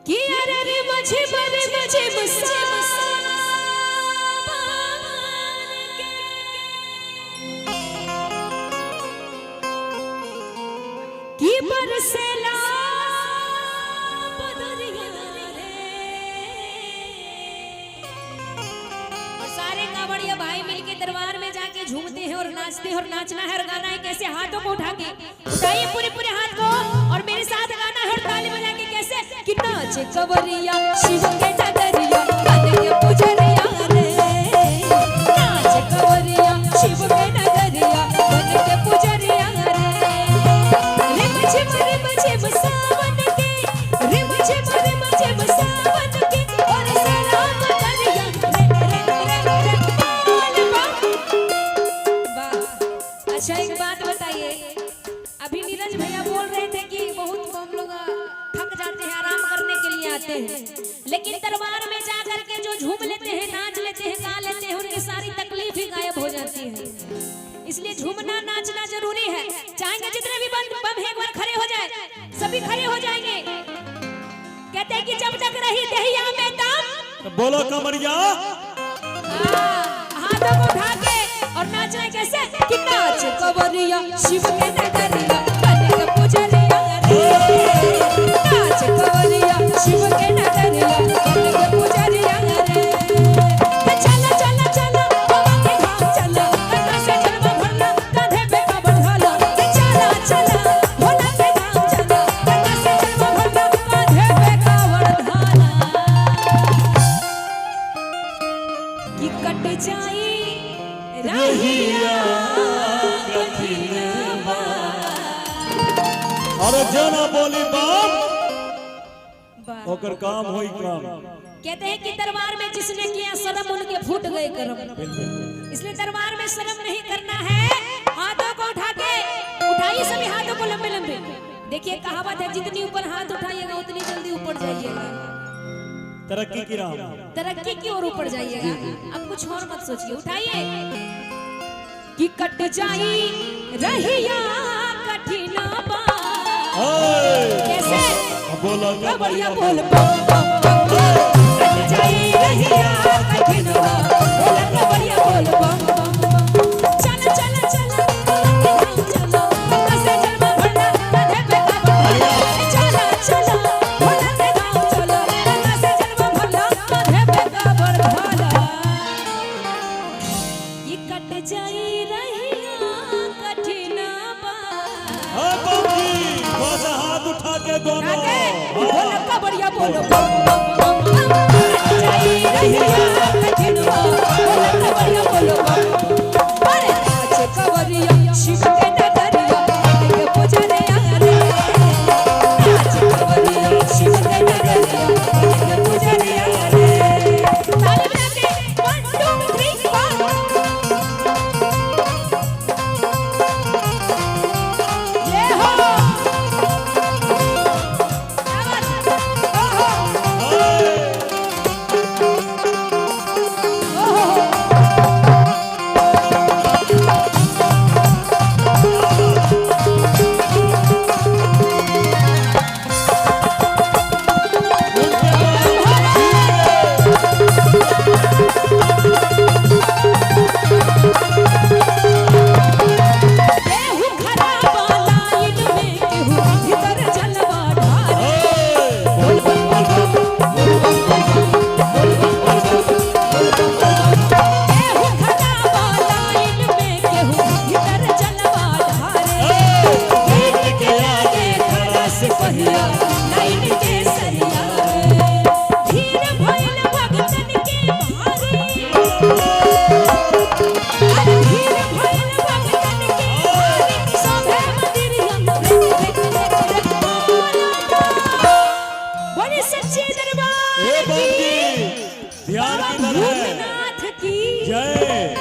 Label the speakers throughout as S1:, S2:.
S1: कि अरे रे मुझे बड़े मुझे कि बरसेला बदरिया रे। और सारे कावड़िया भाई मिलके दरबार में जाके झूमते हैं और नाचते हैं। और नाचना है और गाना है कैसे, हाथों को उठा के उठाइए पूरे पूरे हाथ को और मेरे साथ गाना है और ताली बजा के कैसे कि नाचे कवरिया शिव के डगरिया बन के पुजरिया रे। नाचे कवरिया शिव के डगरिया बन के पुजरिया रे। रे मुझे सावन के, रे मुझे सावन के और सलाम करिया रे रे वाह। अच्छा एक बात बताइए, अभी नीरज भैया बोल रहे थे कि बहुत हम लोग थक जाते हैं, आराम करने के लिए आते हैं, लेकिन दरबार में जा करके जो झूम लेते हैं, नाच लेते हैं, गा लेते हैं, उनकी सारी तकलीफ ही गायब हो जाती है। इसलिए झूमना नाचना जरूरी है। चाहेंगे जितने भी बम है एक बार खड़े हो जाए, सभी खड़े हो जाएंगे। कहते हैं कि जब तक रही दहिया में दम,
S2: तो बोलो कमरिया,
S1: हाथों को उठा के और नाचना कैसे कि नाच कवरिया शिव के नगरिया बन के पुजरिया रे। नाच कवरिया शिव के नगरिया बन के पुजरिया रे। चला चला चला बाबा के धाम चला, कंधा से जलवा भरना कांधे पे कांवड़ ढाला। चला चला भोला के धाम चला, कंधा से जलवा भरना कांधे पे कांवड़ ढाला। कि कट जाई रहिया कठिन बा।
S2: अरे जना बोली बाप ओकर काम होई काम।
S1: कहते हैं कि दरबार में जिसने किया शर्म उनके फूट गए कर्म। इसलिए दरबार में शर्म नहीं करना है। हाथों को उठा के उठाइए, सभी हाथों को लंबे लंबे। देखिए कहावत है, जितनी ऊपर हाथ उठाइएगा उतनी जल्दी ऊपर जाइएगा,
S2: तरक्की की राह,
S1: तरक्की की ओर ऊपर जाइएगा। अब कुछ और मत सोचिए, उठाइए कि कट जाई रहिया कठिन बा। कैसे
S2: बोलो
S1: बढ़िया बोल कट जाई रहिया कठिन बा। बोल बढ़िया बोल चल चल चल चल कैसे जलवा भरना कांधे पे कांवड़। चला चला भोला के धाम चला, कैसे जलवा भरना कांधे पे कांवड़ ढाला। ये कट जाई रहिया कठिन बा।
S2: हाँ बाबूजी, बस हाथ उठा के दोनों
S1: बोल का बढ़िया बोल कट जाई रहिया कठिन बा। बोल का बढ़िया बोल अरे नाच कवरिया शिव के नगरिया बन के पुजरिया रे। नाच कवरिया शिव के नगरिया बन के पुजरिया रे। ताली बजा के 1 2 3 4 ये हो क्या बात केहू खराब लाइन में केहू भीतर जलवा ढारे। बोल बोल बोल बोल बोल केहू खराब लाइन में केहू भीतर जलवा ढारे। गेट के आगे खड़ा सिपहिया लाइन के सरिया रे। भीड़ भइल भगतन के भारी, अरे भीड़ भइल भगतन के भारी। सभे मंदिरिया बोले सच्चे दरबार
S2: ए बाबूजी, ध्यान की तरह
S1: भूतनाथ की
S2: जय।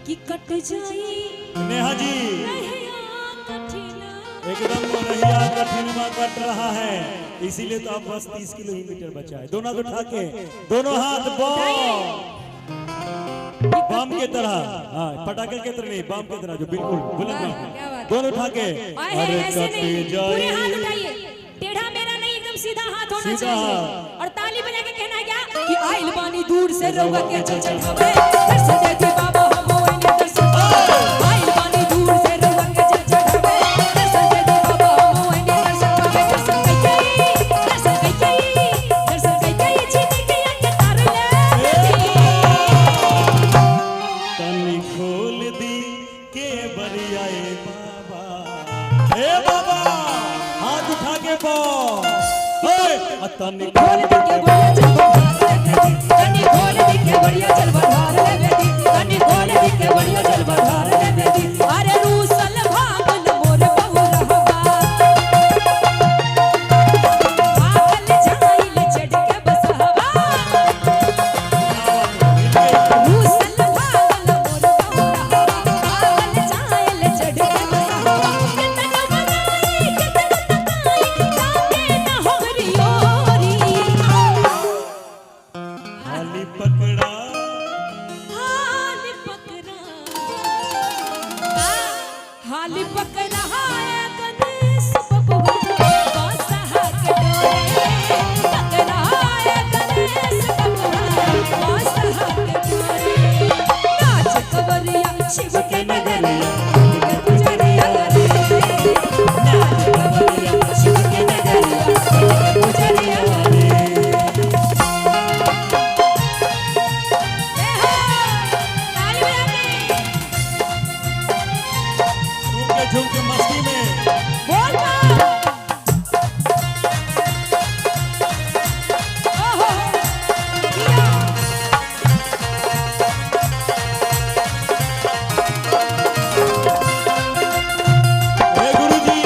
S1: कि कट जाई
S2: नेहा जी
S1: रहिया कठिन।
S2: एकदम रहिया कठिन में कट रहा है, इसीलिए तो आप बस 30 किलोमीटर बचाए। दोनों उठा के दोनों हाथ बम के तरह, हाँ पटाखे के तरह नहीं, बम के तरह जो बिल्कुल बुलंद
S1: क्या बात है।
S2: दोनों उठा के।
S1: ऐसे नहीं, पूरे हाथ उठाइए, टेढ़ा मेरा नहीं सीधा हाथ होना
S2: सीधा
S1: चाहिए
S2: हाथ।
S1: और ताली बजा के कहना है क्या कि आइल बानी दूर से रउआ के जल चढ़ावे दर्शन दे के बाबा हम ओइने दर्शन पावे आइल बानी दूर से रउआ के जल चढ़ावे दर्शन दे के बाबा हम ओइने दर्शन पावे दर्शन कई जिंदगी के तार ले
S2: तनी खोल दी के बरिया ए बाबा हाथ उठा के बोल तनी
S1: खोल दे के बढ़िया चल बधार ले बेटी तनी खोल दे के बढ़िया चल बधार ले बेटी तनी खोल दे के बढ़िया चल बधार ले बेटी अरे रूसल भागल मोर बहु रहबा भागल जाइल चढ़ के बसहबा रूसल भागल मोर बहु रहबा भागल जाइल चढ़ के बसहबा कितना बनाई कितना तकाई लागे न हमरी ओरी
S2: हाली पकड़ा
S1: हाली पकड़ा है गणेश बबुआ बासहा के डोरे पकड़ा है गणेश बबुआ बासहा के डोरे नाच कवरिया शिव के नगरिया के पुजरिया रे नाच कवरिया शिव के नगरिया के पुजरिया रे
S2: झूम के मस्ती में
S1: बोल ओहो किया
S2: हे गुरुजी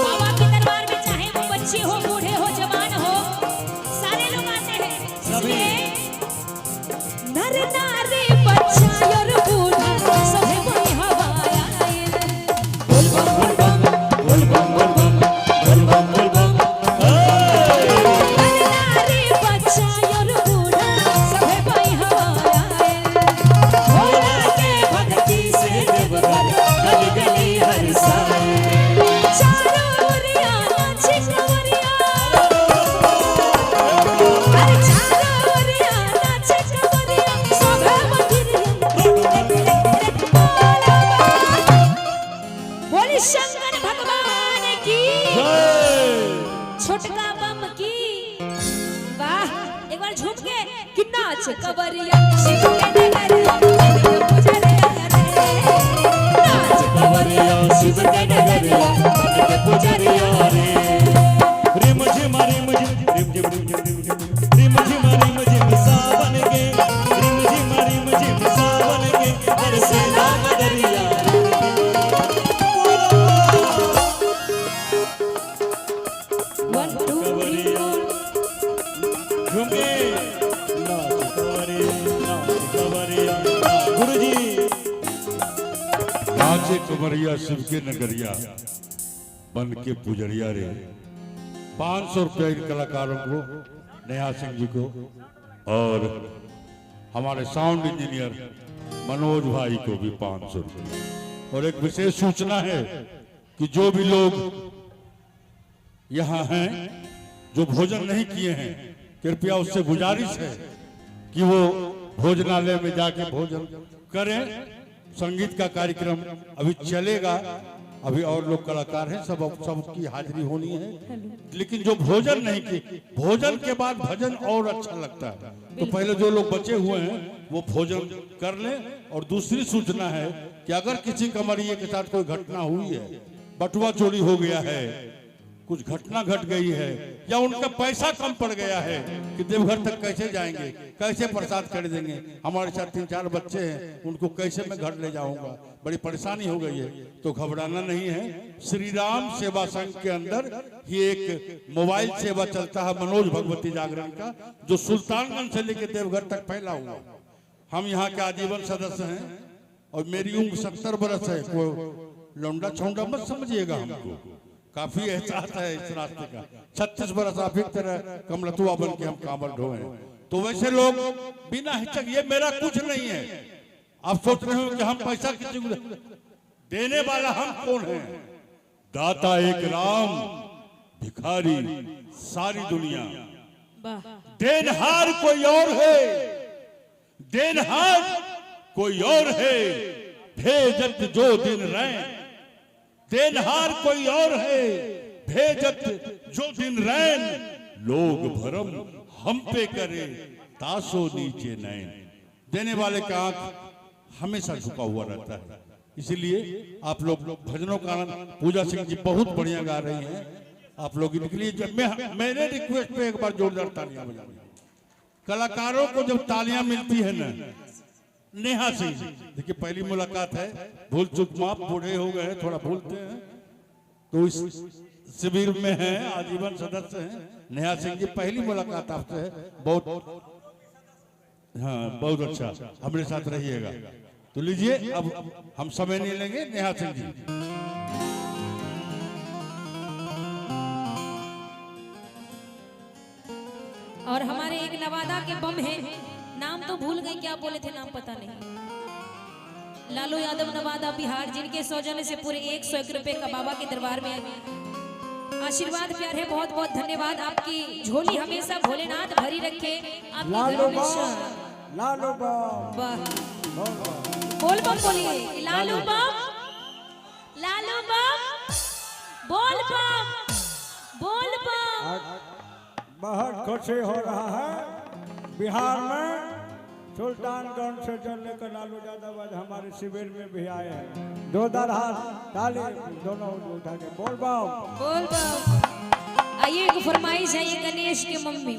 S1: बाबा के दरबार में चाहे वो बच्चे हो बूढ़े हो जवान हो सारे लोग आते हैं इसलिए नर नारी बच्चा और बूढ़ा सभे कोई हवाया बोल बम बोल बम
S2: बोल बम बोल बम बोल बम बोल बम
S1: नर नारी बच्चा और बूढ़ा सभे कोई हवाया भोला के भक्ति से देवघर गली गली हर साए चारों ओरिया नाचे कंवरिया अरे चारों ओरिया नाचे कंवरिया सभे मंदिरिया बोली शंकर भगवान की छोटका बम की वाह एक बार झूम के कितना अच्छे कवरिया शिव के नगरिया के पुजरिया रे नाच कवरिया शिव के नगरिया के पुजरिया रे
S2: रिम झिम रिम झिम रिम झिम रिम झिम रिम झिम रिम झिम सावन के रिम झिम सावन के बरसे लाल दरिया
S1: वन टू थ्री
S2: झूम के नाच कवरिया गुरुजी
S3: नाचे कमरिया शिव के नगरिया बन के पुजरिया रे 500 रुपया इन कलाकारों को नेहा सिंह जी को और हमारे साउंड इंजीनियर मनोज भाई को भी 500 रुपया और एक विशेष सूचना है कि जो भी लोग यहाँ हैं जो भोजन नहीं किए हैं कृपया उससे गुजारिश है कि वो भोजनालय में जाके भोजन करें। संगीत का कार्यक्रम अभी चलेगा, अभी और लोग कलाकार हैं, सबकी हाजिरी होनी है, लेकिन जो भोजन नहीं किए, भोजन के बाद भजन और अच्छा लगता है। तो पहले जो लोग बचे हुए हैं वो भोजन कर लें। और दूसरी सूचना है कि अगर किसी कमरिए के साथ कोई घटना हुई है, बटुआ चोरी हो गया है, कुछ घटना घट गई है, या उनका पैसा कम पड़ गया है कि देवघर तक कैसे जाएंगे, कैसे प्रसाद खरीदेंगे, हमारे साथ 3-4 बच्चे हैं, उनको कैसे मैं घर ले जाऊंगा, बड़ी परेशानी हो गई है, तो घबराना नहीं है। श्री राम सेवा संघ के अंदर ये एक मोबाइल सेवा चलता है मनोज भगवती जागरण का, जो सुल्तानगंज से लेकर देवघर तक फैला हुआ। हम यहाँ के आजीवन सदस्य हैं और मेरी उम्र 70 बरस है। कोई लौंडा छौंडा मत समझिएगा, हमको काफी एहसास है इस रास्ते का। 36 बरस आप एक तरह कमलतुआ बन के हम कांवड़ ढोए हैं। तो वैसे लोग बिना हिचक, ये मेरा कुछ नहीं है, आप सोच रहे हो कि हम पैसा किसी को देने वाला हम कौन है? दाता एक राम, भिखारी सारी दुनिया।
S1: वाह
S3: देनहार कोई और है, देनहार कोई और है, भेजत जो दिन रैन। देनहार कोई और है, भेजत जो दिन रैन। लोग भरम हम पे करे, तासो नीचे नैन। देने वाले का आंख हमेशा झुका हुआ रहता है। इसीलिए आप लोग भजनों का आनंद, पूजा सिंह जी बहुत बढ़िया गा रही हैं। आप लोग इनके लिए जब मेरे रिक्वेस्ट पे एक बार जोरदार तालियां बजाएं। कलाकारों को जब तालियां मिलती है ना, नेहा सिंह जी देखिए पहली मुलाकात है, भूल चूक माफ, बूढ़े हो गए थोड़ा भूलते हैं, तो इस शिविर में हैं, आजीवन सदस्य हैं। नेहा सिंह जी पहली मुलाकात आपसे है, बहुत हाँ बहुत अच्छा, हमारे साथ रहिएगा। तो लीजिए अब हम समय नहीं लेंगे, नेहा सिंह जी।
S1: और हमारे एक नवादा के बम है, नाम तो भूल गए, क्या बोले थे नाम पता नहीं। लालू यादव नवादा बिहार, जिनके सौजन्य से पूरे 101 रुपए का बाबा के दरबार में आशीर्वाद प्यार है। बहुत बहुत धन्यवाद। आपकी झोली हमेशा भोलेनाथ भरी रखे, आपके घर में
S4: लालू बम
S1: वाह बोल बम बोलिए, लालू बम, लालू बम, बोल बम, बोल बम।
S4: बहुत खुशी हो रहा है बिहार में, सुल्तानगंज से जो लेकर लालू यादव आज हमारे शिविर में भी आए हैं। जोरदार हाथ ताली दोनों उठा के बोल बम,
S1: बोल बम। आइए एक फरमाइश है, ये गणेश के मम्मी